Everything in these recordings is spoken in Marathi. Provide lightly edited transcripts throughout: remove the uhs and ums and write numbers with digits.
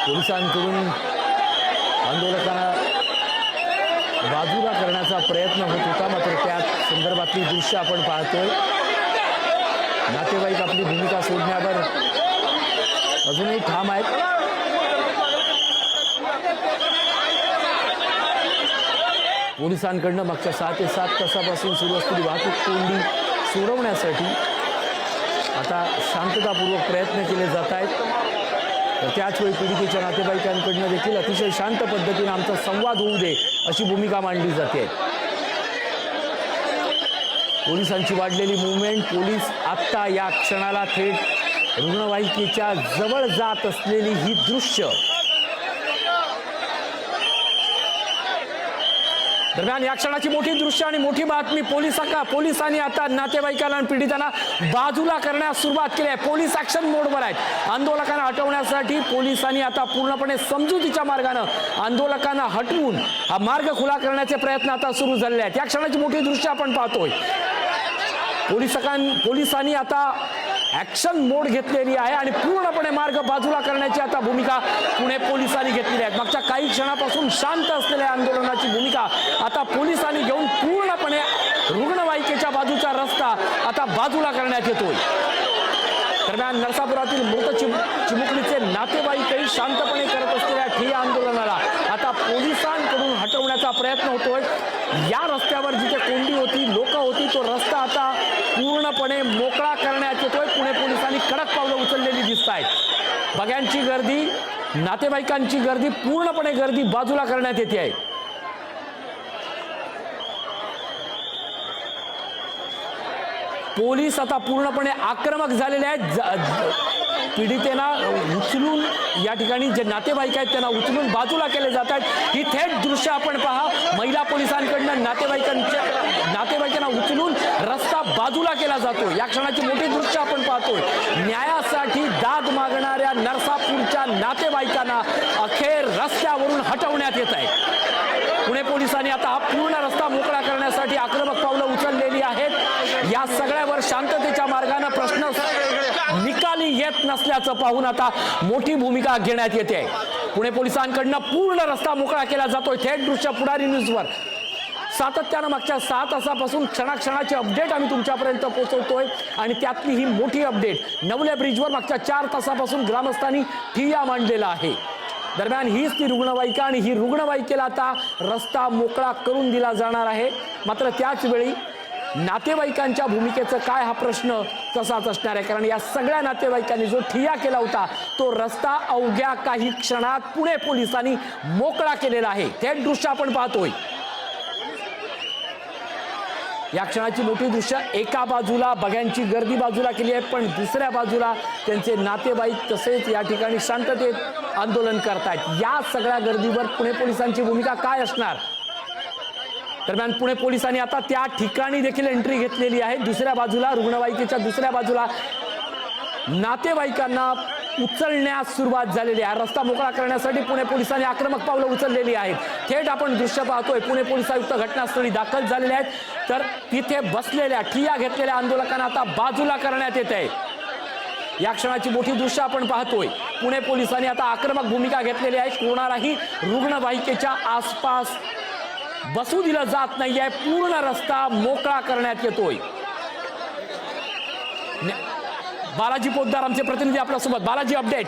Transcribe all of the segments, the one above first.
पोलिसांकडून आंदोलकांना बाजूला करण्याचा प्रयत्न होत होता, मात्र त्या संदर्भातली दृश्य आपण पाहतोय। नातेवाईक आपली भूमिका सोडण्यावर अजूनही ठाम आहेत। पोलिसांकडून मागच्या 6 ते 7 तासापासून सुरू असलेली वाहतूक कोंडी सोडवण्यासाठी आता शांततापूर्वक प्रयत्न केले जात आहेत। तर त्याच वेळी पीडितेच्या नातेवाईकांकडून देखील अतिशय शांत पद्धतीने आमचा संवाद होऊ दे अशी भूमिका मांडली जाते। पोलिसांची वाढलेली मूव्हमेंट, पोलीस आत्ता या क्षणाला थेट रुग्णवाहिकेच्या जवळ जात असलेली ही दृश्य। दरम्यान या क्षणाची मोठी दृश्य आणि मोठी बातमी, पोलिसांनी आता नातेवाईकांना आणि पीडितांना बाजूला करण्यास सुरुवात केली आहे। पोलीस ऍक्शन मोडवर आहेत। आंदोलकांना हटवण्यासाठी पोलिसांनी आता पूर्णपणे समजुतीच्या मार्गाने आंदोलकांना हटवून हा मार्ग खुला करण्याचे प्रयत्न आता सुरू झालेले आहेत। या क्षणाची मोठी दृश्य आपण पाहतोय। पोलिसांनी आता ऍक्शन मोड घेतलेली आहे आणि पूर्णपणे मार्ग बाजूला करण्याची आता भूमिका पुणे पोलिसांनी घेतलेली आहे। मागच्या काही क्षणापासून शांत असलेल्या आंदोलनाची भूमिका आता पोलिसांनी घेऊन पूर्णपणे रुग्णवाहिकेच्या बाजूचा रस्ता आता बाजूला करण्यात येतोय। दरम्यान नरसापुरातील मृत चिमुकलीचे नातेवाईकही शांतपणे करत असलेल्या ठिय्या आंदोलनाला आता पोलिसांकडून हटवण्याचा प्रयत्न होतोय। या रस्त्यावर जिथे कोंडी होती, लोक होती, तो रस्ता आता पूर्णपणे मोकळा करण्यात येतोय। पुणे पोलिसांनी कडक पावलं उचललेली दिसत आहेत। बघ्यांची गर्दी, नातेवाईकांची गर्दी, पूर्णपणे गर्दी बाजूला करण्यात येते आहे। पोलीस आता पूर्णपणे आक्रमक झालेले आहेत। पीडितेना उचलून या ठिकाणी जे नातेवाईक आहेत त्यांना उचलून बाजूला केले जात आहेत। ही थेट दृश्य आपण पहा। महिला पोलिसांकडून नातेवाईकांना उचलून रस्ता बाजूला केला जातो। या क्षणाची मोठी दृश्य आपण पाहतोय। न्यायासाठी दाद मागणाऱ्या नरसापूरच्या नातेवाईकांना अखेर रस्त्यावरून हटवण्यात येत आहे। पुणे पोलिसांनी आता हा पूर्ण रस्ता मोकळा करण्यासाठी आक्रमक पावलं उचललेली आहेत। या सगळ्यावर शांततेच्या मार्गाने प्रश्न निकाली येत नसल्याचं पाहून आता मोठी भूमिका घेण्यात येते। पुणे पोलिसांकडून पूर्ण रस्ता मोकळा केला जातोय। थेट दृश्य पुढारी न्यूजवर सातत्यानं मागच्या 6 तासापासून क्षणाक्षणाची अपडेट आम्ही तुमच्यापर्यंत पोहोचवतोय आणि त्यातली ही मोठी अपडेट नवले ब्रिजवर मागच्या 4 तासापासून ग्रामस्थांनी ठिय्या मांडलेला आहे। दरम्यान हीच ती रुग्णवाहिका आणि ही रुग्णवाहिकेला आता रस्ता मोकळा करून दिला जाणार आहे। मात्र त्याच वेळी नातेवाईकांच्या भूमिकेचं काय हा प्रश्न तसाच असणार आहे, कारण या सगळ्या नातेवाईकांनी जो ठिय्या केला होता तो रस्ता अवघ्या काही क्षणात पुणे पोलिसांनी मोकळा केलेला आहे। थेट दृश्य आपण पाहतोय। या क्षणाची मोठी दृश्य, एका बाजूला बघ्यांची गर्दी बाजूला केली आहे, पण दुसऱ्या बाजूला त्यांचे नातेवाईक तसेच या ठिकाणी शांततेत आंदोलन करतायत। या सगळ्या गर्दीवर पुणे पोलिसांची भूमिका काय असणार? दरम्यान पुणे पोलिसांनी आता त्या ठिकाणी देखील एंट्री घेतलेली आहे। दुसऱ्या बाजूला, रुग्णवाहिकेच्या दुसऱ्या बाजूला नातेवाईकांना उचलण्यास सुरुवात झालेली आहे। रस्ता मोकळा करण्यासाठी पुणे पोलिसांनी आक्रमक पावलं उचललेली आहेत। थेट आपण दृश्य पाहतोय। पुणे पोलीस आयुक्त घटनास्थळी दाखल झालेले आहेत, तर तिथे बसलेल्या ठिय्या घेतलेल्या आंदोलकांना आता बाजूला करण्यात येत आहे। या क्षणाची मोठी दृश्य आपण पाहतोय। पुणे पोलिसांनी आता आक्रमक भूमिका घेतलेली आहे। कोणालाही रुग्णवाहिकेच्या आसपास बसू दिलं जात नाहीये। पूर्ण रस्ता मोकळा करण्यात येतोय। बालाजी पोद्दार आमचे प्रतिनिधी आपल्यासोबत। बालाजी, अपडेट।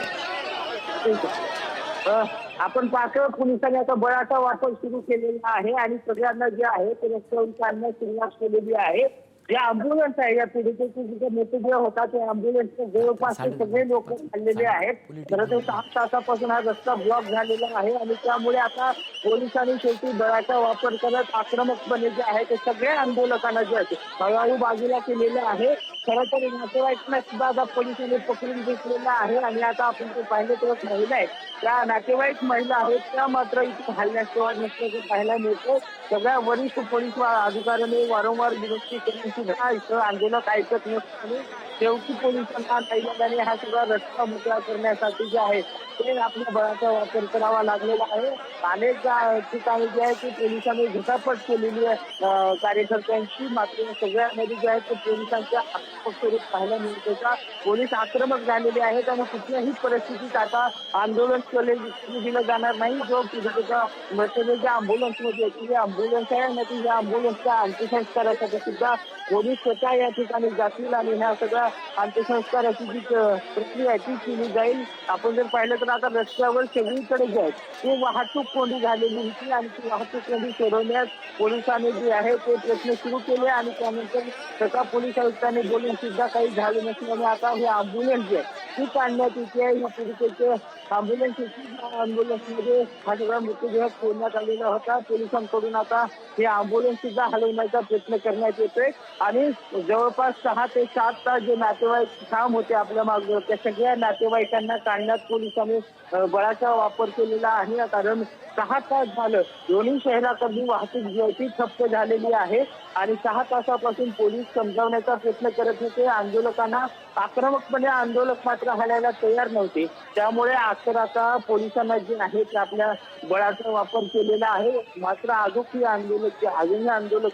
आपण पाहतो पोलिसांनी आता बळाचा वापर सुरू केलेला आहे आणि सगळ्यांना जे आहे ते रस्त्यावरून काढण्यास सुरुवात केलेली आहे। या अँब्युलन्स आहे, या पीडितेचे जिथे मृतदेह होता त्या अँब्युलन्सचे जवळपास सगळे लोक आलेले आहेत। खरं तर 6 तासापासून हा रस्ता ब्लॉक झालेला आहे आणि त्यामुळे आता पोलिसांनी शेवटी बळाचा वापर करत आक्रमकपणे जे आहे ते सगळ्या आंदोलकांना जे आहे हळूहळू बाजूला केलेलं आहे। खरं तर नातेवाईकांना सुद्धा आता पोलिसांनी पकडून घेतलेला आहे आणि आता आपण ते पाहिलं तर महिला आहेत, त्या नातेवाईक महिला आहेत त्या मात्र इथे हल्ल्यास किंवा नसल्याचं पाहायला मिळतं। सगळ्या वरिष्ठ पोलीस अधिकाऱ्यांनी वारंवार विनंती करून सुद्धा इथं आंदोलक ऐकत नसताना शेवटी पोलिसांना दैनंदिन हा सगळा रस्ता मोकळा करण्यासाठी जे आहे ते आपल्या बळाचा वापर करावा लागलेला आहे. अनेक ठिकाणी जे आहे ते पोलिसांनी झटापट केलेली आहे कार्यकर्त्यांची. मात्र या सगळ्यामध्ये जे आहे ते पोलिसांच्या आक्रमक स्वरूप पाहायला मिळते का पोलीस आक्रमक झालेले आहेत आणि कुठल्याही परिस्थितीत आता आंदोलन केले दिलं जाणार नाही. जो पीडितेचा मृतदेह ज्या अँब्युलन्समध्ये येते जी अँब्युलन्स आहे ना ती या अँब्युलन्सच्या अंत्यसंस्कारासाठी सुद्धा पोलीस स्वतः या ठिकाणी जातील आणि ह्या सगळ्या अंत्यसंस्काराची जी प्रक्रिया आहे ती केली जाईल. आपण जर पाहिलं तर आता रस्त्यावर सगळीकडे जे आहे ती वाहतूक कोंडी झालेली होती आणि ती वाहतूक कोंडी सोडवण्यास पोलिसांनी जे आहे ते प्रयत्न सुरू केले आणि त्यानंतर स्वतः पोलीस आयुक्तांनी बोलून सुद्धा काही झाले नसल्याने आता हे अँब्युलन्स जे आहे ती काढण्यात येते आहे. या पीडितेचे अँब्युलन्समध्ये हा सगळा मृतदेह सोडण्यात आलेला होता. पोलिसांकडून आता हे अँब्युलन्स सुद्धा हलवण्याचा प्रयत्न करण्यात येतोय आणि जवळपास 6 ते 7 तास जे नातेवाईक ठाम होते आपल्या मागे त्या सगळ्या नातेवाईकांना काढण्यात पोलिसांनी बळाचा वापर केलेला आहे. कारण 6 तास झालं दोन्ही शहराकडली वाहतूक जी आहे ती ठप्प झालेली आहे आणि 6 तासापासून पोलीस समजावण्याचा प्रयत्न करत होते. आंदोलकांना आक्रमकपणे आंदोलक मात्र हलायला तयार नव्हते. त्यामुळे अखेर आता पोलिसांना जे आहे ते आपल्या बळाचा वापर केलेला आहे. मात्र अजूनही आंदोलक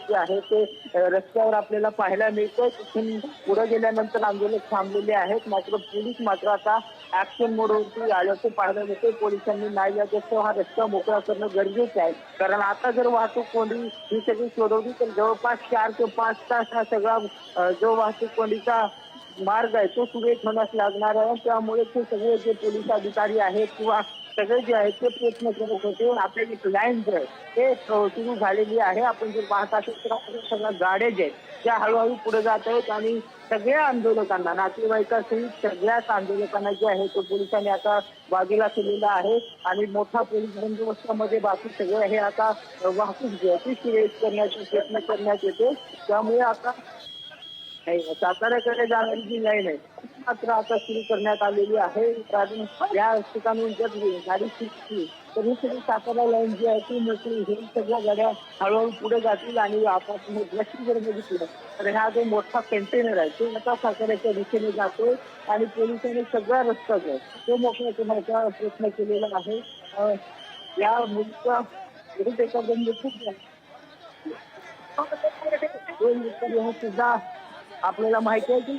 जे आहे ते रस्त्यावर आपल्याला पाहायला मिळतं. तिथून पुढे गेल्यानंतर आंदोलक थांबलेले आहेत. मात्र पोलीस मात्र आता ऍक्शन मोडवरती आल्याचं पाहायला मिळते. पोलिसांनी नाही हा रस्ता मोकळा करणं गरजेचं आहे. कारण आता जर वाहतूक कोंडी ही सगळी सोडवली तर जवळपास 4 ते 5 तास हा सगळा जो वाहतूक कोंडीचा मार्ग आहे तो सुरळीत होण्यास लागणार आहे. त्यामुळे ते सगळे जे पोलीस अधिकारी आहेत किंवा सगळे जे आहेत ते प्रयत्न करत होते. आपली एक लाईन जे आहे ते सुरू झालेली आहे. आपण जर पाहत असेल तर सगळ्या गाड्या जे आहेत त्या हळूहळू पुढे जात आहेत आणि सगळ्या आंदोलकांना नातेवाईकासहित सगळ्याच आंदोलकांना जे आहे तो पोलिसांनी आता बाजूला केलेला आहे आणि मोठा पोलीस बंदोबस्तामध्ये बाकी सगळे हे आता वाहतूक जी आहे ती सुरळीत करण्याचा प्रयत्न करण्यात येते. त्यामुळे आता साताऱ्याकडे जाणारी जी लाईन आहे ती मात्र आता सुरू करण्यात आलेली आहे. कारण या ठिकाणून जर गाडी सुटली तर ही सगळी सातारा लाईन जी आहे ती मोकळी होईल. सगळ्या गाड्या हळूहळू पुढे जातील आणि आपण लक्ष्मी जर बघितलं तर हा जो मोठा कंटेनर आहे तो आता साताऱ्याच्या दिशेने जातोय आणि पोलिसांनी सगळा रस्ता जो आहे तो मोकळा करण्याचा प्रयत्न केलेला आहे. या मुलीचा एका बंद खूप सुद्धा आपल्याला माहिती आहे की